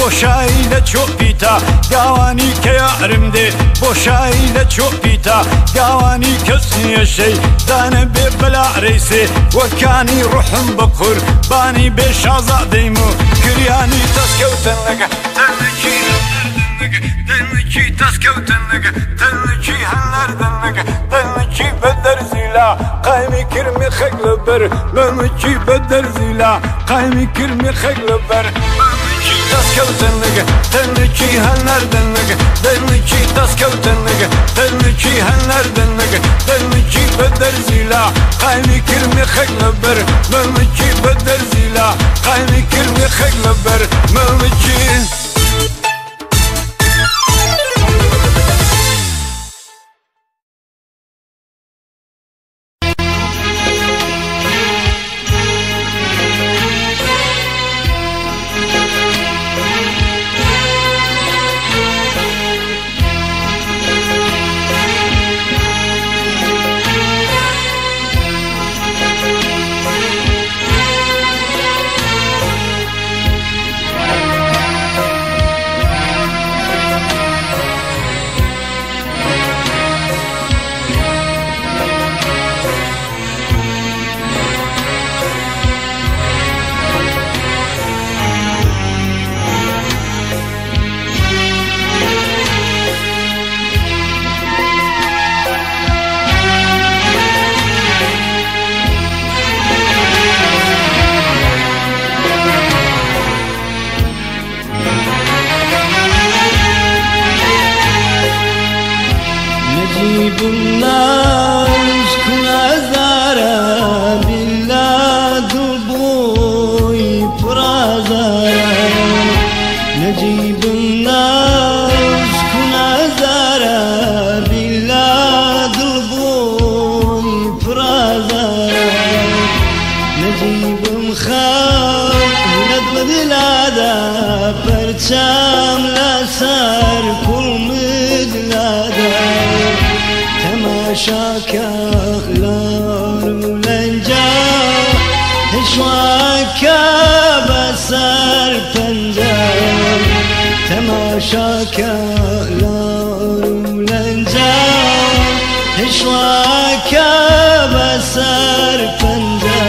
Boşayla çok pita Gavani ke yarimde Boşayla çok pita Gavani kesniye şey Dane be bela reisi Vekani ruhum bakur Bani be şazadeymu Kiryani taskevtenlege Tenliki taskevtenlege Tenliki henlerdenlege Tenliki bedder zila Qaymi kirmi xegleber Memiki bedder zila Qaymi kirmi xegleber Taskevtenlege, tenliki henlerdenlege Tenliki taskevtenlege Tenliki henlerdenlege Tenliki bedder zila Qaymi kirmi xegleber Memiki bedder zila Qaymi kirmi xegleber Memiki نجيب مخاو ندمد لادا برچام لسر كل مدلادا تماشاكا لار ولنجا هشواكا بسر پنجا تماشاكا لار ولنجا هشواكا بسر پنجا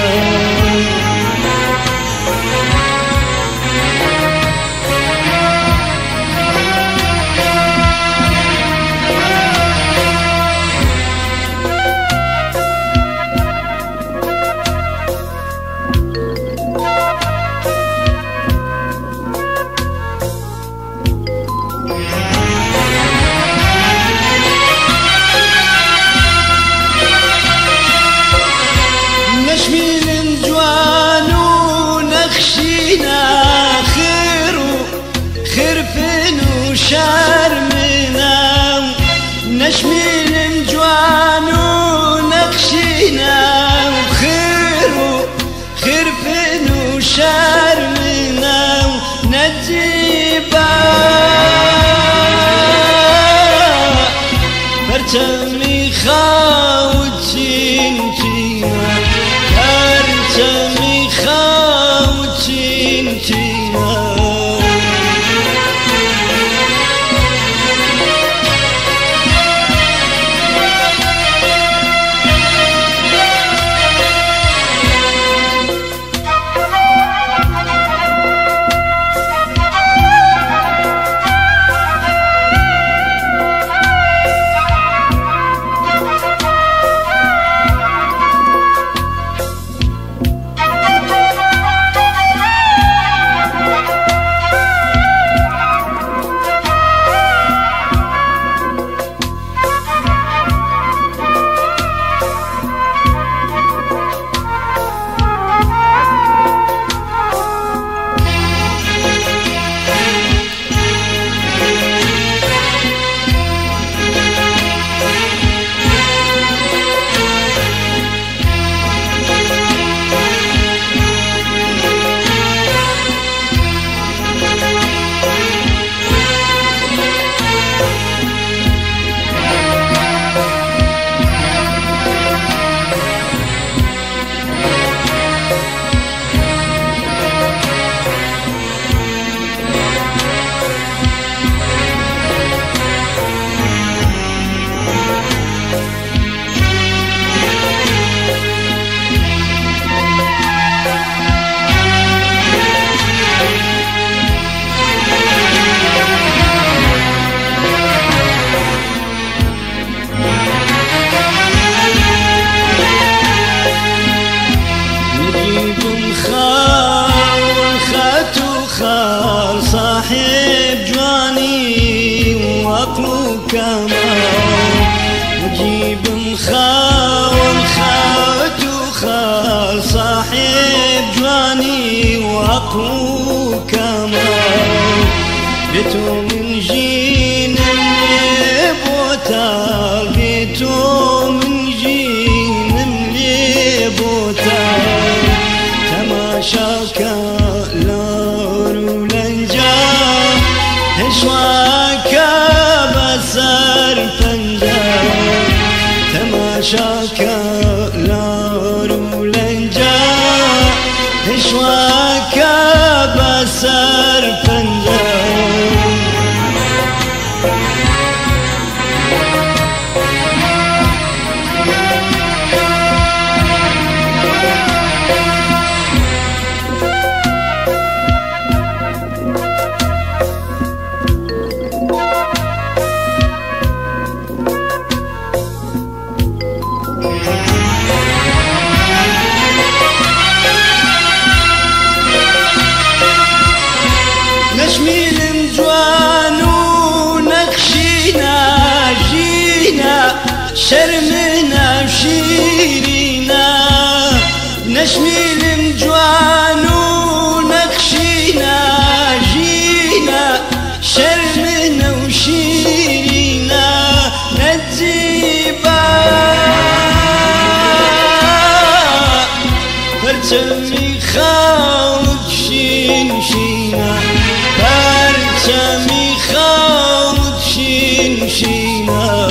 شرمنا نشميل جوان ونقشينا خرفن وشرمنا نجيبا برتمي خاوتين تينا برتمي خاوتين تينا صاحب جواني وعقله كمان نجيب مخاول خات وخال صاحب جواني وعقله كمان بيتو من جين بوتال بيتو من جين بوتال تماشاكا هشواكا بسر پنجا تماشاكا لار ولنجا هشواكا بسر پنجا نشميل جوان ونقشينا جينا شرمنا وشيرينا نشميل جوان ونقشينا جينا شرمنا وشيرينا نجيبا پرچمی خاک شین شینا پرچمی خاک شین شینا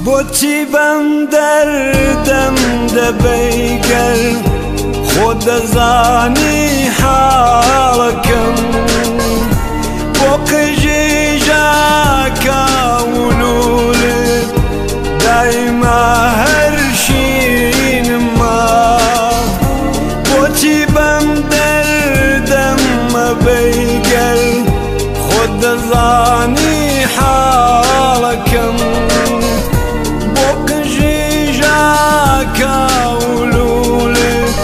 بۆچی بەم دەردەمدە بەیگەر خۆ دەزانی حاڵەکەم بۆ قژی ژاکەولولت دایما هەر شینما بۆچی بەم دەردەمە بەیگەر خۆ دەزانی حاڵەکەم كاولولك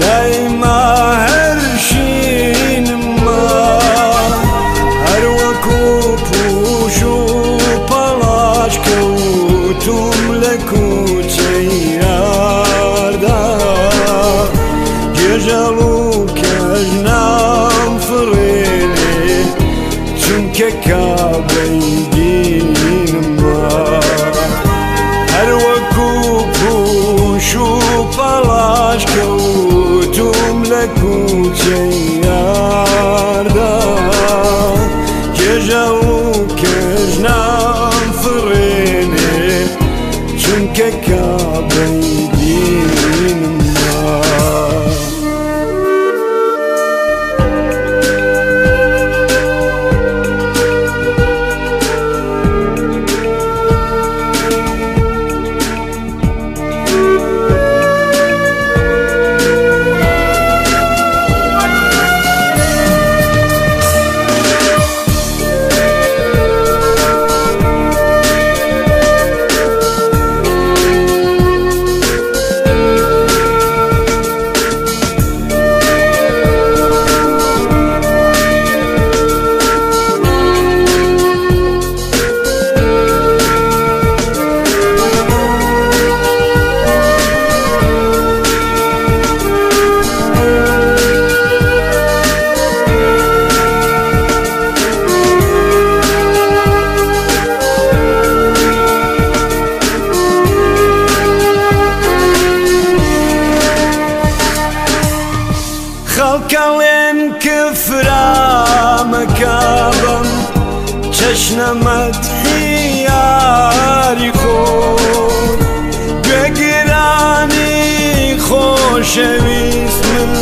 دايما هرشين ما هروكو بوشو بالاش كوتم لكو تياردا ججلو كجنام فريني چونك كابيدين ما هروكو شو بالاش كوتم لكو تياردا كجو كجنام فريني چونك كابيدين ما خەڵکەڵێن کفرا مەکابم چەشنە مەدحی یاری خۆت گوێگرانی خۆشەویست من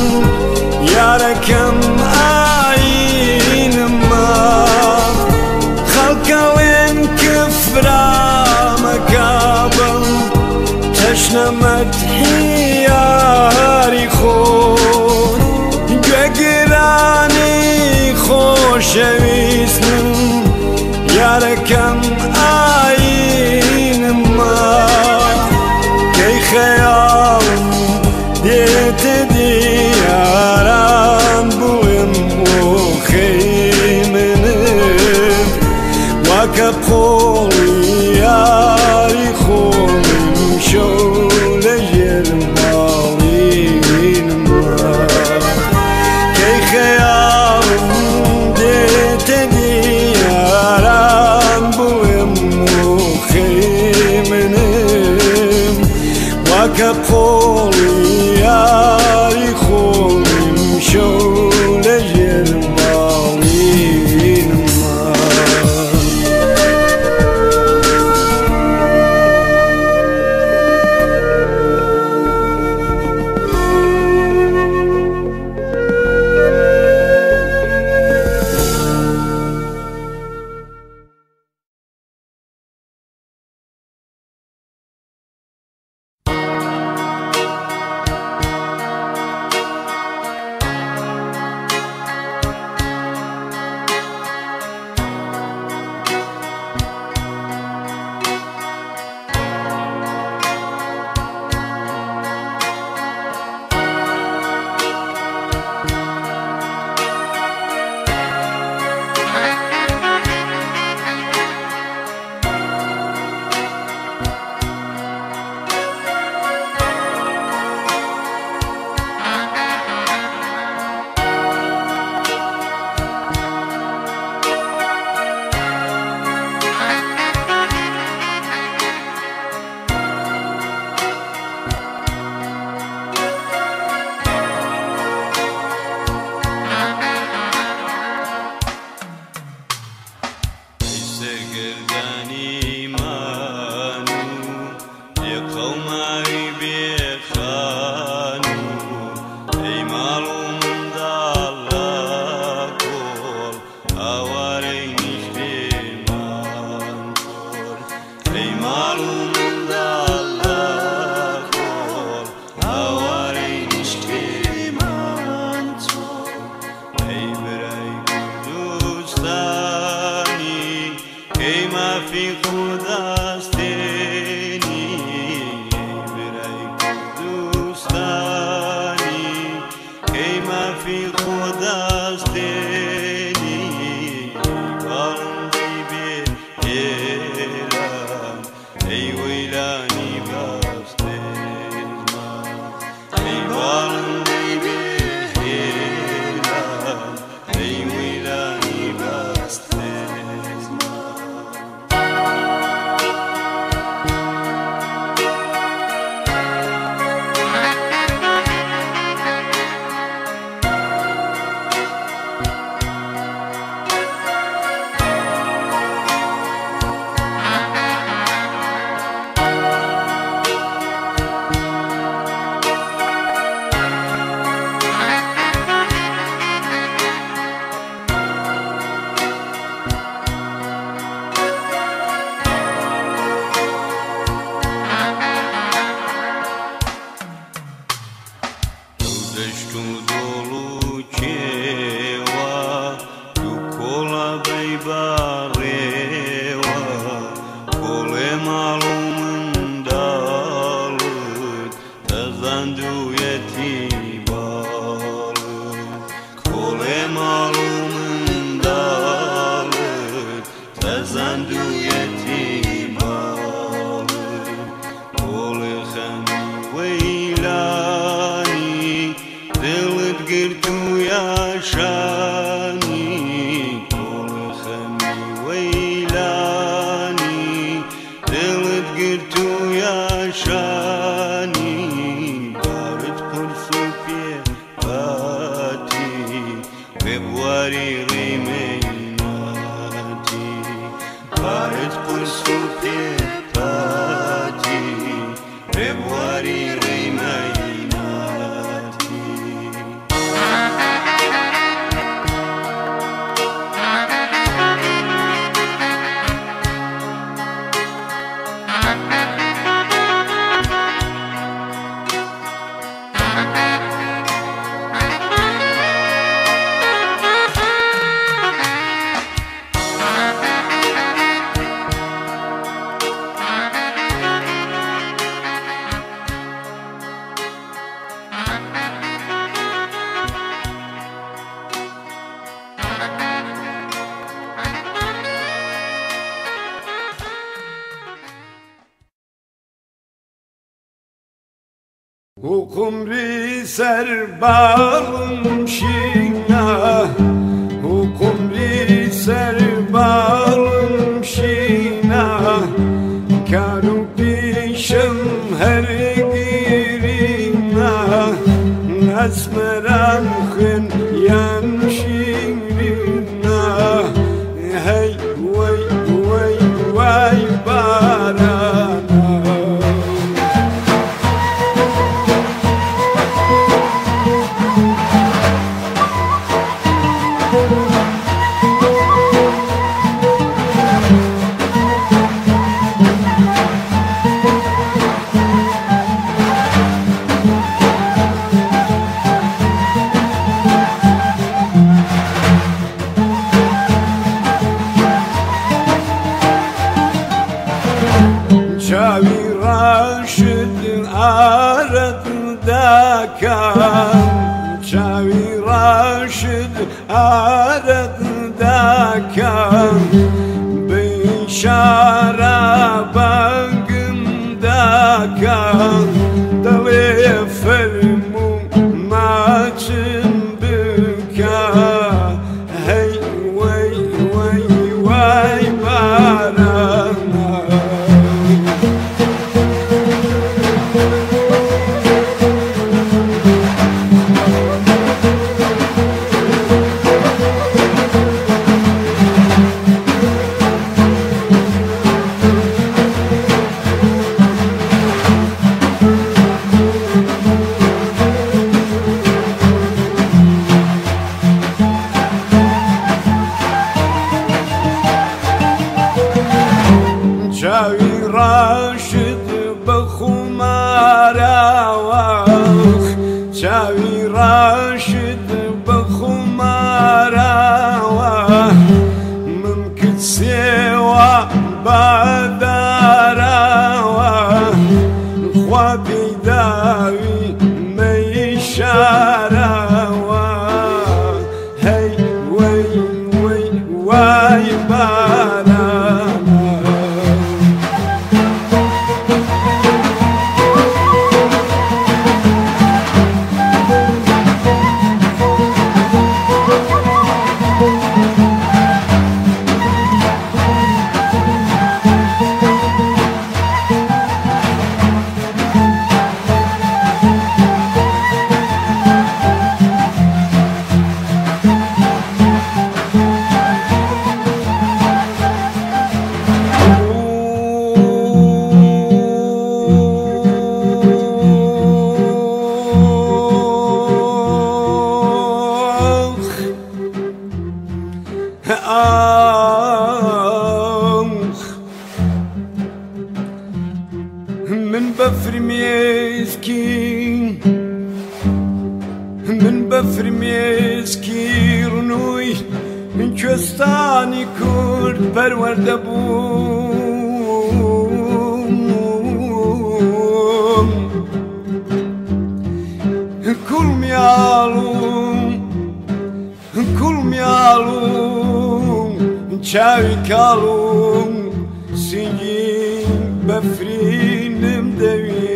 یارەکەم ئاینما خەڵکەڵێن کفرا مەکابم چەشنە مەدحی یاری خۆت گوێگرانی خۆشەویستم یارەکەم ئاینما کەی خەیاڵم دێتە دیاران بووم بۆ خەی منم واکە قۆڵی یاری خۆم شەو لە ژێر ماڵینما خيالم ديت دياران بوم وخيمنم واكب قولي ياري خومم شو لجر بالينما مافی خودستینی برای دوستانی کی مافی خودستینی بالندی به ایران ای ویلانی باستیزما ای بالندی به ایران ای ویلانی باستیزما Deszczu dolu cieła, tu kola bejbareła, kole malu mındalık, tazanduye tibalık, kole malu mındalık, tazanduye tibalık, kole khami veylani, دلت گرتو یاشانی کل خمی ویلانی دلت گرتو یاشانی بارد پرسو پی باتی فبواری ریمیناتی بارد پرسو پی باتی فبواری ریمیناتی Hukumri serbalım şina, hukumri serbalım şina, kanu pişem her girina, nasmeram khin yan şirina, hey vay vay vay barana. Çavi Raşid araddakan, Çavi Raşid araddakan, Bişara bagımdakan, Dali fermu maçın büka, hey vay vay vay barana. Çavi Raşid bxumara wax, Çavi Raşid bxumara wax, mümkün sewa من بفرميسكين من بفرميسكي رنوي من كستاني كرد برورد بوم كل ميالوم چاوي كالوم سنجين بفرينم دوي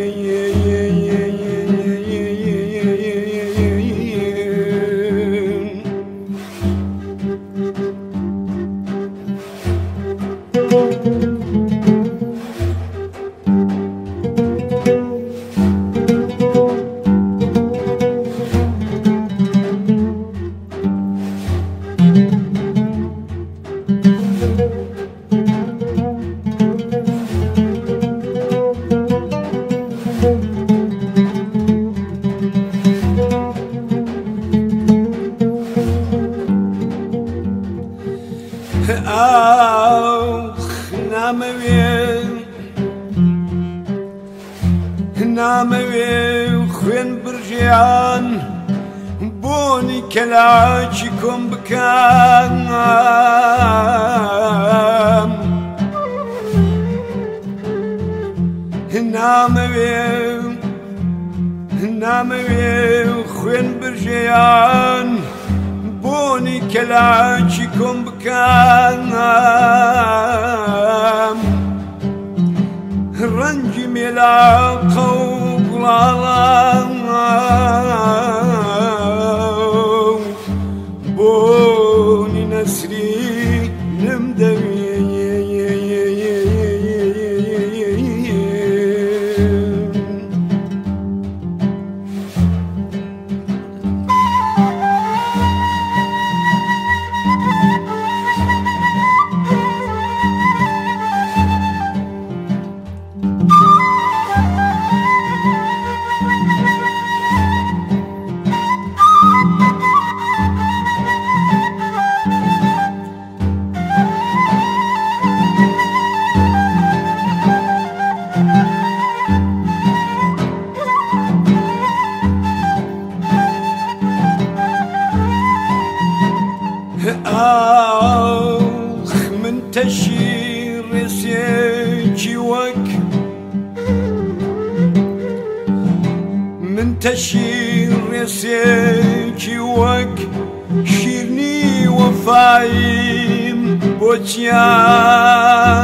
ناموي خوين برجيان بوني كلاچكم بكام ناموي خوين برجيان بوني كلاچكم بكام رنجي ملاقة وقلالا بوني نسري نمدوي من تشير سيجي وك من تشير سيجي وك شيرني وفايم بوتيان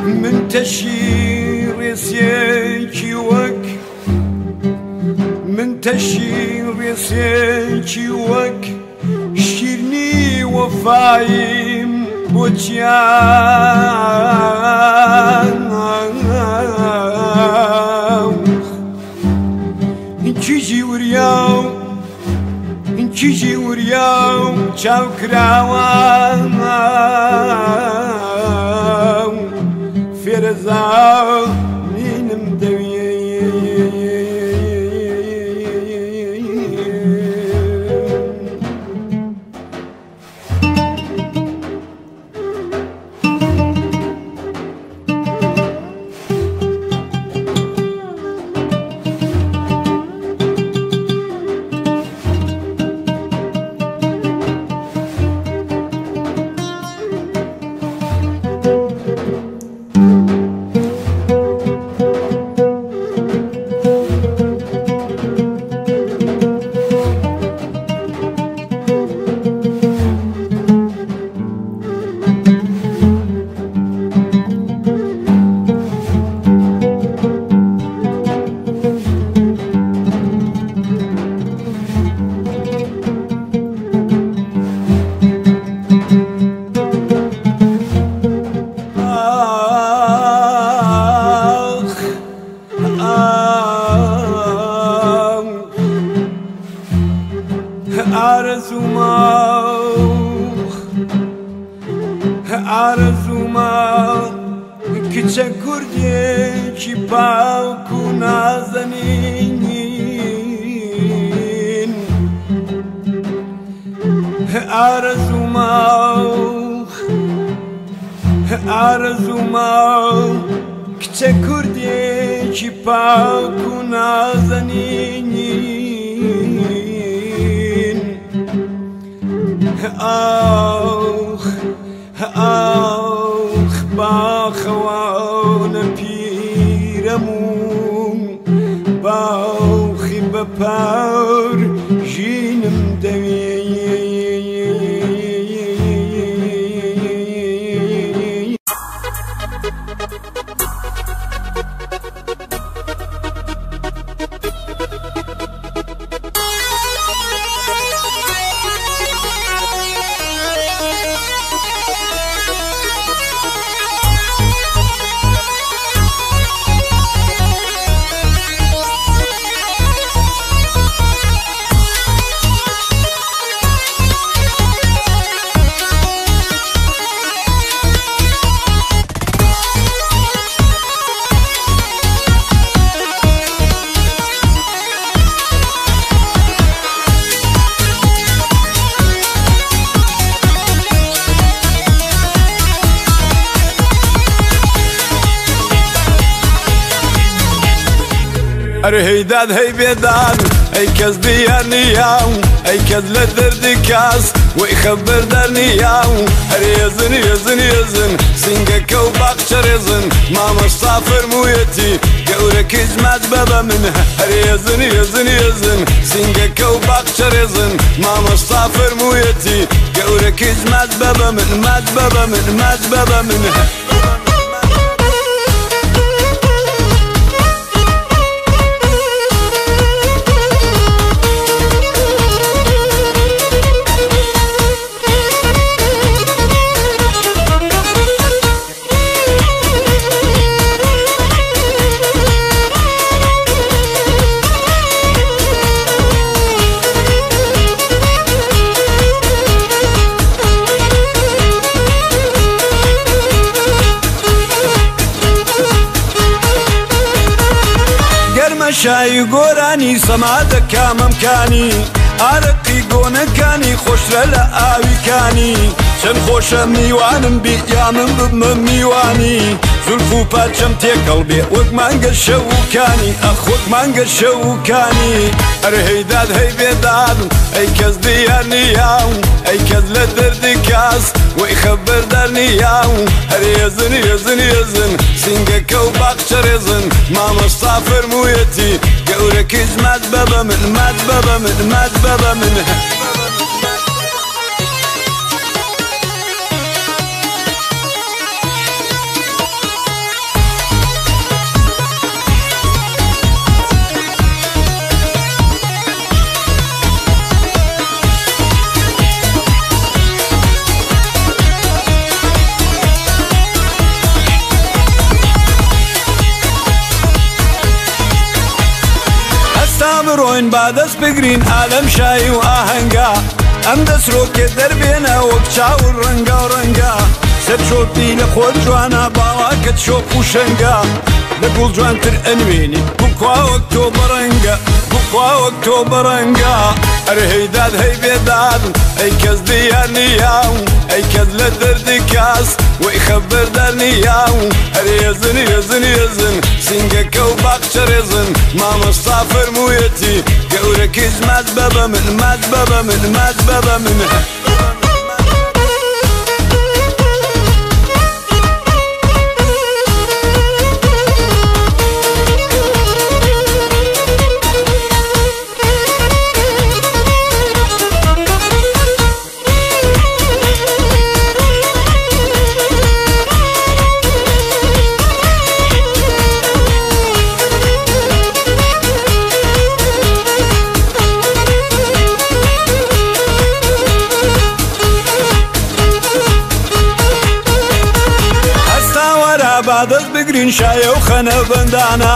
من تشير سيجي وك من تشير سيجي وك شيرني وفايم بوتيان انجي ورياو چاو كراوان فرزاو نينم دوي Arzuman küçük kurdiye ki pav kunazani ئارەزوومە کچە کوردێکی پاک و نازەنینین ئاخ باخەوانە پیرەموم باوخی بەپار ژینم دەوێ ئەرە هەیداد هەی بێداد ئەی کەس دیار نیاو ئەی کەس لە دەردی کاس وەی خەبەردار نیاو هەرێ ێزن ێزن ێزن سینگەکە و باخچە ڕێزن مامۆستا فەرموویەتی گەورەکەی ماچ بەبە من هەرێ ێزن ێزن ێزن سینگەکە و باخچە ڕێزن مامۆستا فەرموویەتی گەورەکەی ماچ بەبە من ماچ بەبە من ماچ بەبە من شای گۆرانی سەمادەکا مەمکانی ئارەقی گۆنەکانی خۆشرە لە ئاویکانی چەند خۆشە میوانم بی یا من ببمە میوانی زولف و پاچەم تێکەڵ بێ وەک مانگە شەوکانی ئەخ وەک مانگە شەوکانی ئەرە هەیداد هەی بێداد ئەی کەس دیار نیاو ئەی کەس لە دەردی کاس وەی خەبەردار نیاو هەرێ ێزن ێزن ێزن سینگەکە و باخچە ڕێزن مامۆستا فەرموویەتی گەورەکەی ماچ بەبە من ماچ بەبە من ماچ بەبە من بڕۆین با دەست بگرین ئالەم شایی و ئاهەنگا ئەم دەسرۆکێ دەربێنە وەک چاور ڕەنگا و ڕەنگا سەر چۆپی لە خۆت جوانە باواکەت شۆپ و شەنگا لە گوڵ جوانتر ئەنوێنی بکوا وەک تۆ بەڕەنگە بکوا وەک تۆ بەڕەنگا ئەرە هەیداد هەی بێداد ئەی کەس دیار نیاو ئەی کەس لە دەردی کاس وەی خەبەردار نیاو هەرێ ێزن ێزن ێزن سینگەکە و باخچە ڕێزن مامۆستا فەرموویەتی گەورەکەی ماچ بەبە من ماچ بەبە من ماچ بەبە من دەست بگرین شایە و خەنە بەندانە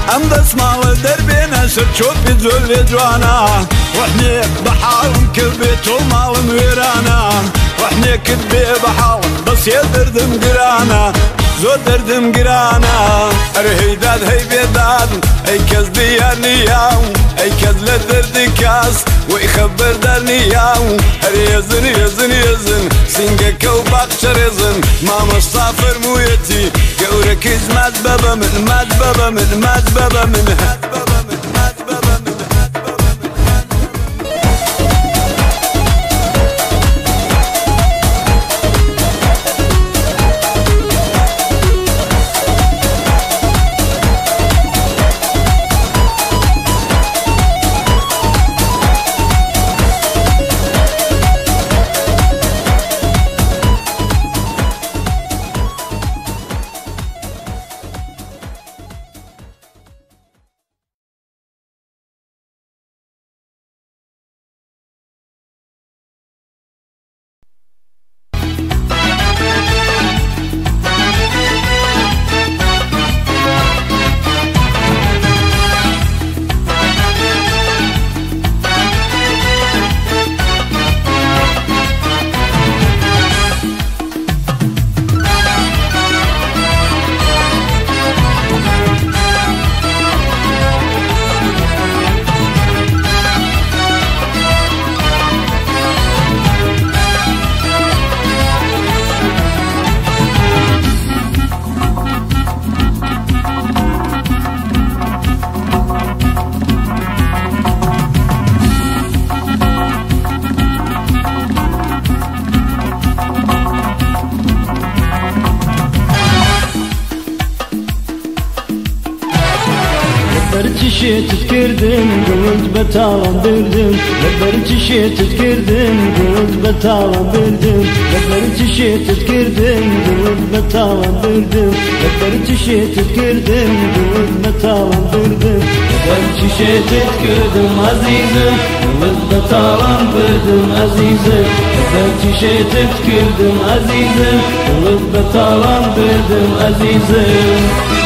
ئەم دەسماڵە دەربێنە سەر چۆپی زۆر لێ جوانە وەحنێک بە حاڵم کرد بێ تۆ ماڵم وێرانە وەحنێکت بێ بە حاڵم بەسێ دەردم گرانە زۆر دەردم گرانە ئەرە هەیداد هەی بێداد ئەی کەس دیار نیاو ئەی کەس لە دەردی کاس وەی خەبەردار نیاو هەر هێزن هێزن هێزن سینگەکە و باخچە ڕێزن مامۆستا فەرموویەتی گەورەکەی ماچ بەبە من ماچ بەبە من ماچ بەبە من Çişet girdim, gönül betalandırdım. Lebleri çişet girdim, gönül betalandırdım. Lebleri çişet girdim, gönül betalandırdım. Lebleri çişet girdim, gönül betalandırdım. Lebleri çişet girdim azizim, gönül betalandırdım azizim. Lebleri çişet girdim azizim, gönül betalandırdım azizim.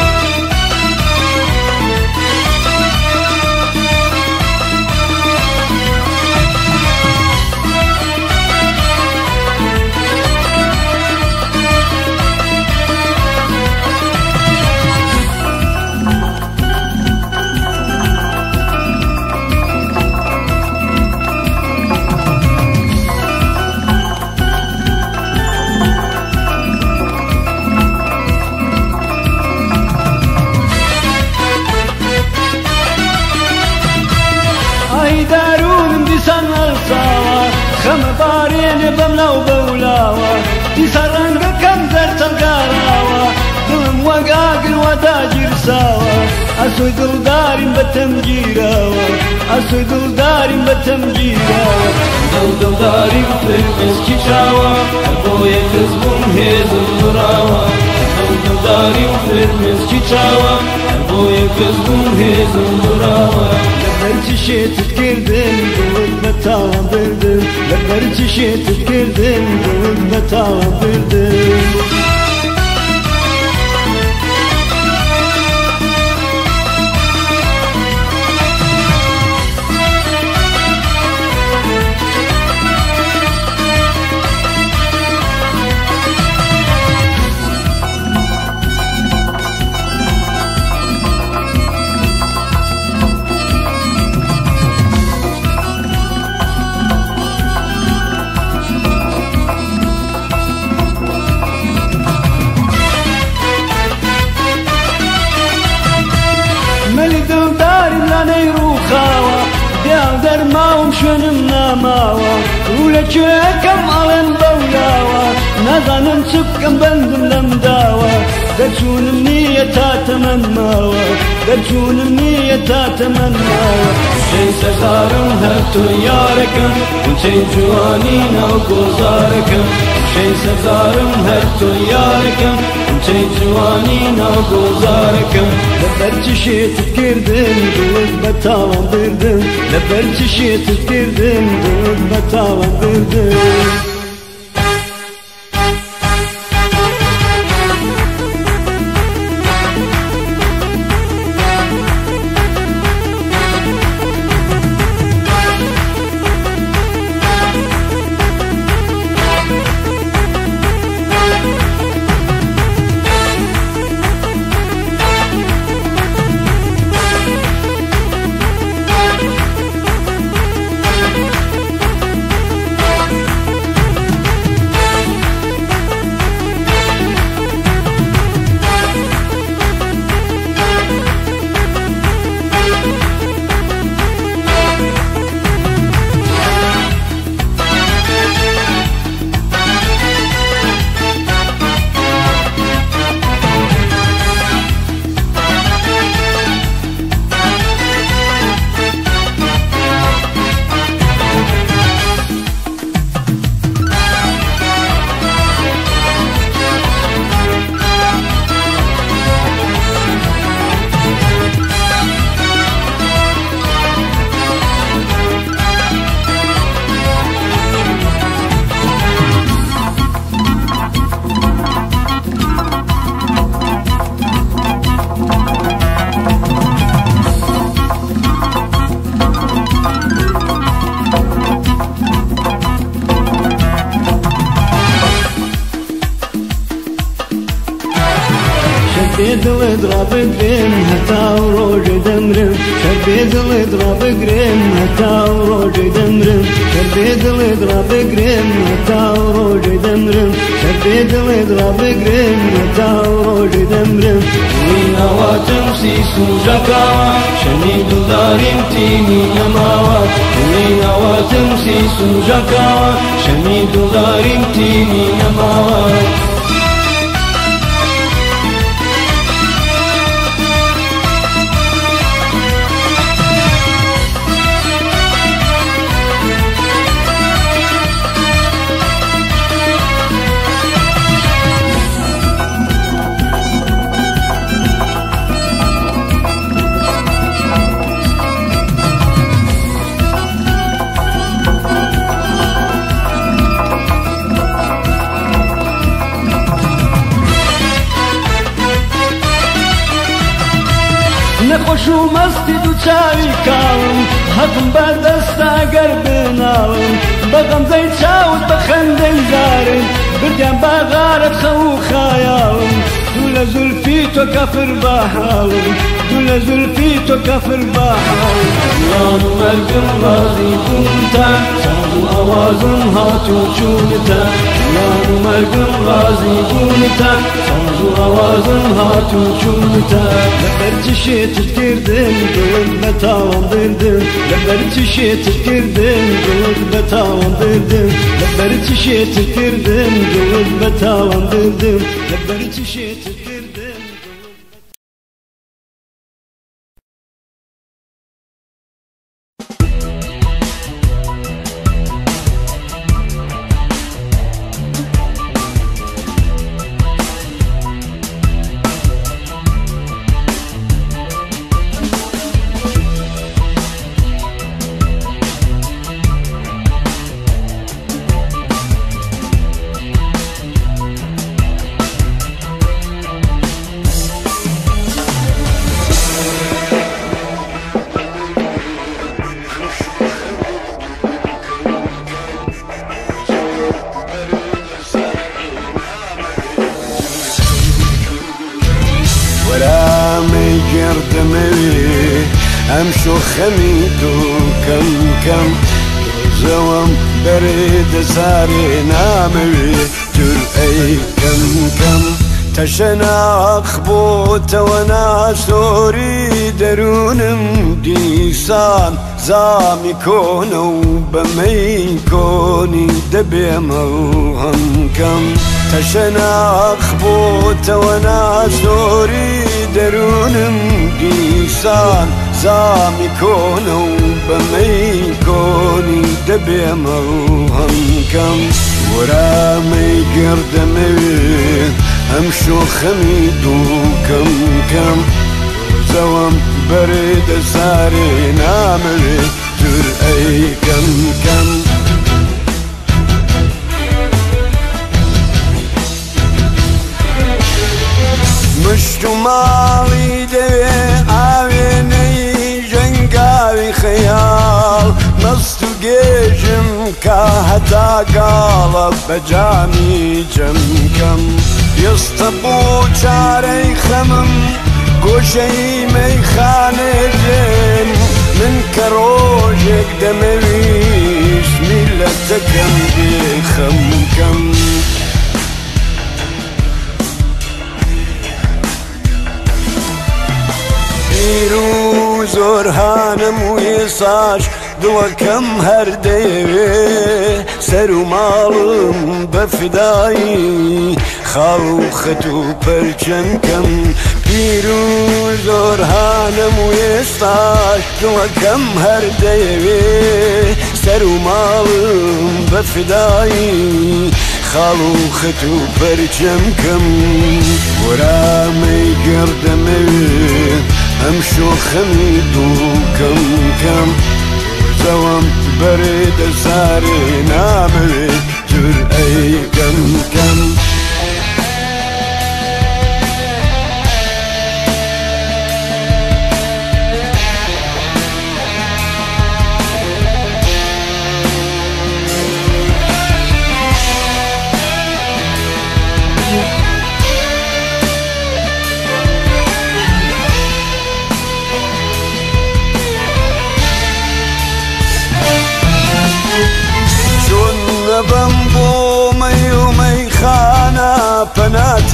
بملاو بولاوە دیسە ڕەنگەکەم دەرچەڵگاراوە دڵم وەگاگر وەداگیرساوە ئەسۆی دڵداریم بەتەم گیراوە ئەسۆی دڵداریم بەتەم گیراوە دڵداریم فرمێسکی چاوە بۆیە کەس بووم هێزم بڕاوە دڵداریم فرمێسکی چاوە بۆیە کەس بووم هێزم بڕاوە لەبەر چشێتت کردم دڵت بەتاڵەبردم لەبەر چشێتت کردم دڵت بەتاڵەبردم دەرماوم شوێنم ناماوە ڕوو لە کوێەکەم ئەڵێن بەولاوە نازانم چ بکەم بەندم لەم داوە دەرچوونم نییە تا تەمەن ماوە دەرچوونم نییە تا تەمەن ماوە شەی سەرزارم هەر تۆ یارەکەم چەی جوانی ناو گۆزارەکەم شەی سەرزارم هەر تۆ یارەکەم چەی جوانی ناو گۆزارەکەم لەبەر چشێتت کردم دڵت بەتاڵەبردم لەبەر چشێتت کردم دڵت بەتاڵەبردم بگرم هتا روج دمرم شبی دل درا بگرم هتا روج دمرم شبی دل درا بگرم هتا روج دمرم شبی دل درا بگرم هتا روج دمرم وین آواتم سی سوزکا شنید داریم تینی نماوات وین آواتم سی سوزکا شنید داریم تینی نماوات نخوش و مستی دو چاوی کاڵم حەقم بە دەستا گەر بناڵم بەغەم زەی چاوت بە خەندەی زارم بردیان بە غارەت خەو و خایاڵم دوو لە زولفی تۆ کەفر بە حاڵم دوو لە زولفی تۆ کەفر بە حاڵم ژیان و مەرگم ڕازی بوونتە چاو و ئەوازم هاتوو چوونتە ژیان و مەرگم ڕازی بوونتە چاو و ئەوازم هاتوو چوونتە لەبەر چ شێتت کردم دڵت بە تاوان بردم لەبەر چ شێتت کردم دڵت بە تاوان بردم لەبەر چ شێتت کردم دڵت بە تاوان بردم لەبەر چ شێتت کردم امشو خميدو كم كم زوام بريد ساري نامي جرأي كم كم تشناخ بوت وانا سوري درونم ديسان زامي كونو بمي كوني دبي موهم كم تشناخ بوت وانا سوري درونم ديسان زامي كونو بمي كوني دبي موهم كم ورامي قردمي امشو خميدو كم كم زوام بريد ساري نامري جرأي كم كم مشتو مالي دي عاويني جنقاوي خيال نصتو جيجم كهتا قالب بجامي جم كم يصطبو شاري خمم قوشي ميخاني جم من كروجك دمويش ملتكم بخم كم بيروز ورهانم ويصاش دڵەکەم هەردەیەوێ سەر و ماڵم بەفدایی خاڵ و خەت و پەرچەمکەم پیرۆز ئۆرهانم و ئێستاش دڵەکەم هەردەیەوێ سەر و ماڵم بەفدایی خاڵ و خەت و پەرچەمکەم وەرامەی گەردەمەوێ ئەم شۆخەمی دوو کەم کەم زوام بريد ساري نامي جرأي كم كم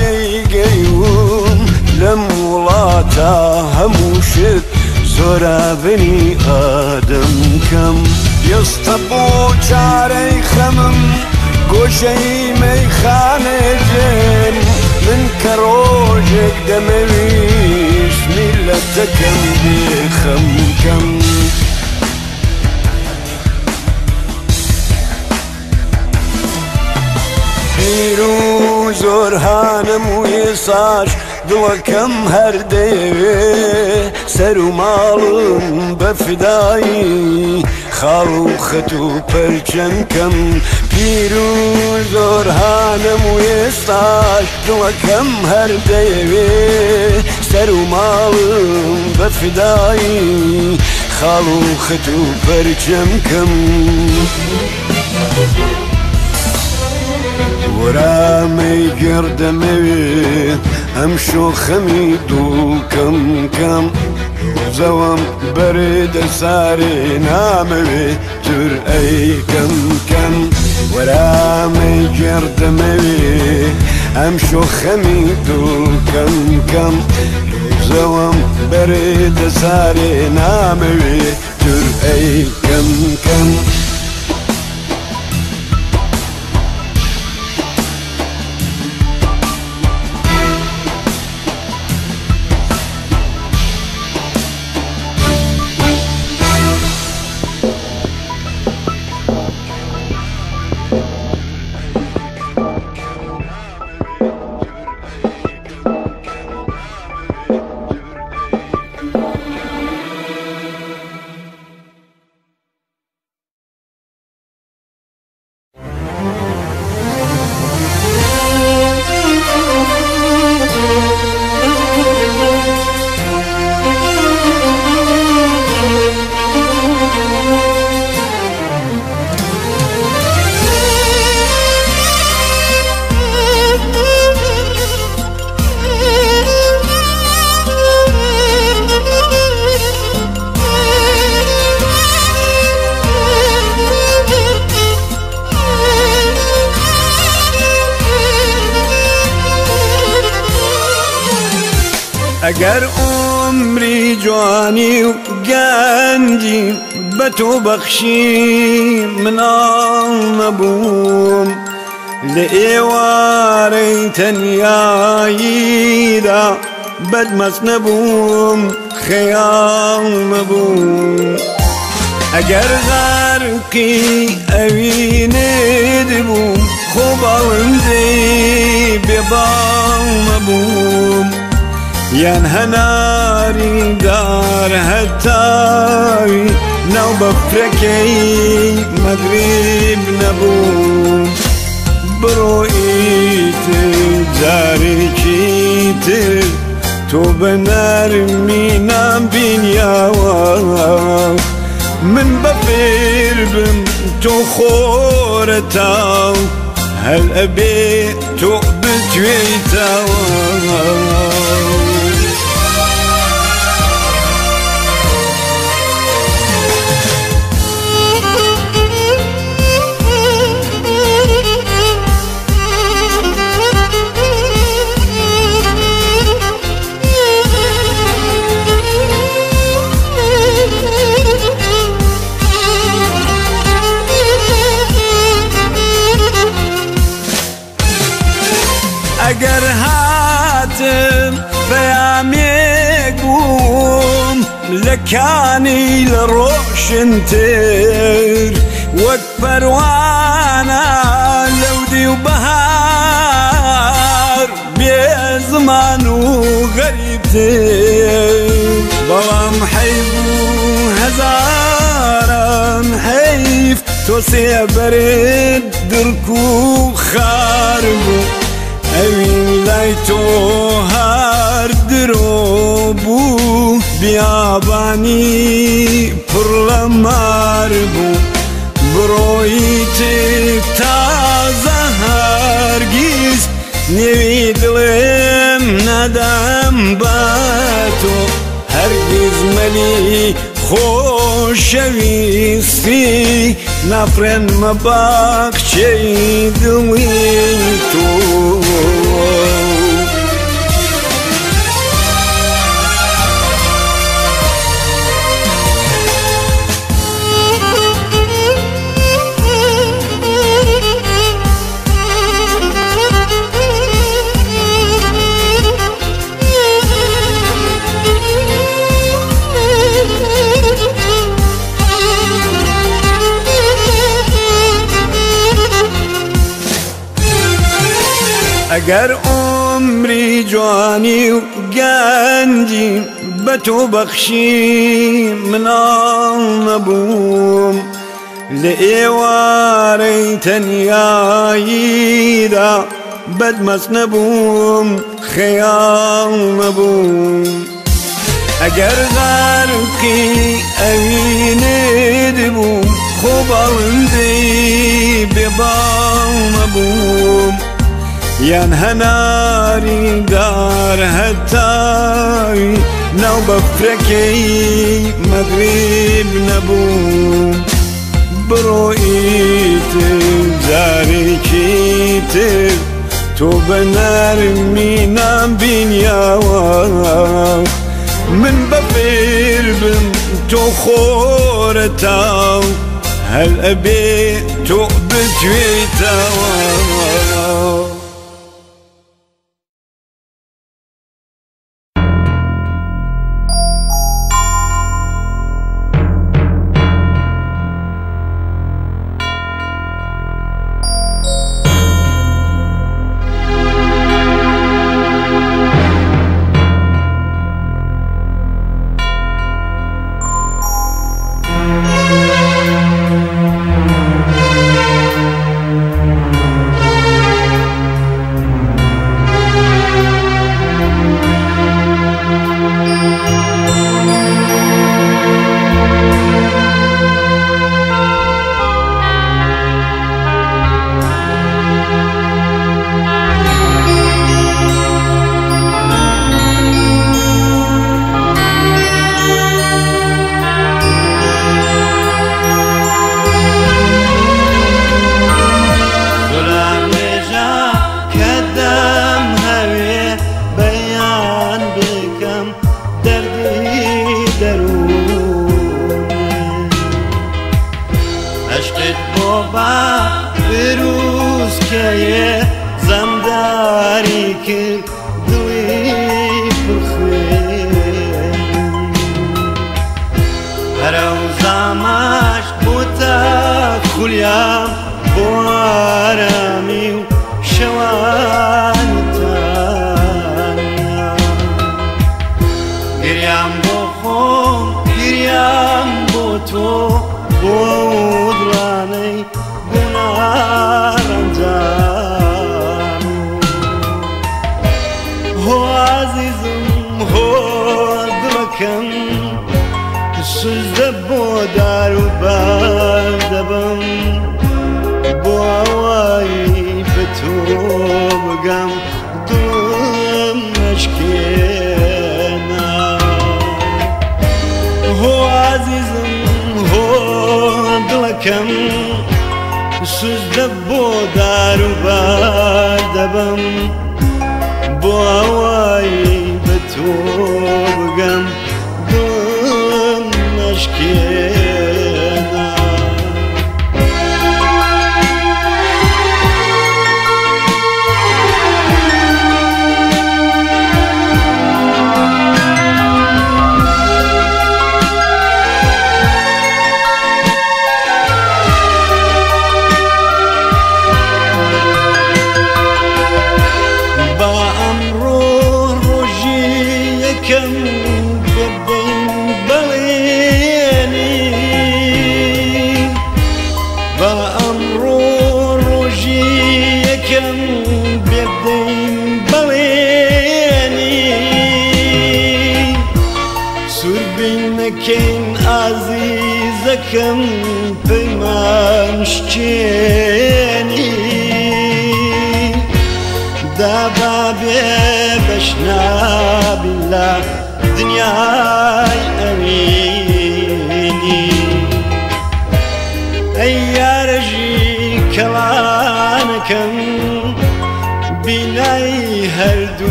باجي قيوم لم ولاتا هموشت زورا بني آدم كم يصطبو جاري خمم قوشي ميخانة جن من كروجك دمويش ملتكم بخم كم پیرو زۆرهانم و ێساش دڵەکەم هەردەیەوێ سەر و ماڵم بە فدایی خاڵ و خەت و پەرچەمکەم پیرو زۆرهانم و ێساش دڵەکەم هەردەیەوێ سەر و ماڵم بە فدایی خاڵ و خەت و پەرچەمکەم ورامي قردمي امشو خميد وكم كم زوام برد ساري نامي تر اي كم كم ورامي قردمي امشو خميد وكم كم زوام برد ساري نامي تر اي كم كم اگر عمری جوانی و گنجی به تو بخشی من نبوم لئیواری تنیایی دا بدمس نبوم خیال نبوم اگر غرقی اوینه بوم خوب آلندی ببال نبوم ين هناري دار هتاوي نو بفركي مغرب نبوم بروئيت جاري كيتر تو بنرمي نام بنياوا من بفير بم تو خورتاو هل أبي تو بتويتاو اگر هاتم فياميك بوم لكاني لروشنتر واكبر وانا لودي وبهار بزمان وغريبتر بلام حيبو هزارا حيف توسي برد دركو خاربو اوین لای تو هر دروبو بیابانی پرلمار بو برویت تازه هرگیز نوی دلم ندم با تو هرگیز ملی خوشویستی نفرن مباک چه دلی تو ئەگەر عمری جوانی و گەنجی بە تۆ بەخشی مناڵ نەبووم لە ئێوارەی تەنیاییدا بەدمەست نەبووم خەیاڵ نەبووم ئەگەر غەرقی ئەوینت بووم خۆ باڵندەی بێباڵ نەبووم یان هەناری دار هەتاوی ناو بەفرەکەی مەغریب نەبووم بڕۆ ئیتر جارێکی تر تۆ بە نەرمی نامبینیاوە من بەفێر بم تۆ خۆرە تاو هەر ئەبێ تۆ بتوێتەوە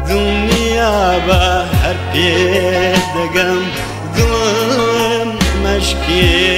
دنیا بە هەر پێ دەگەم دڵم مەشکێنە شێ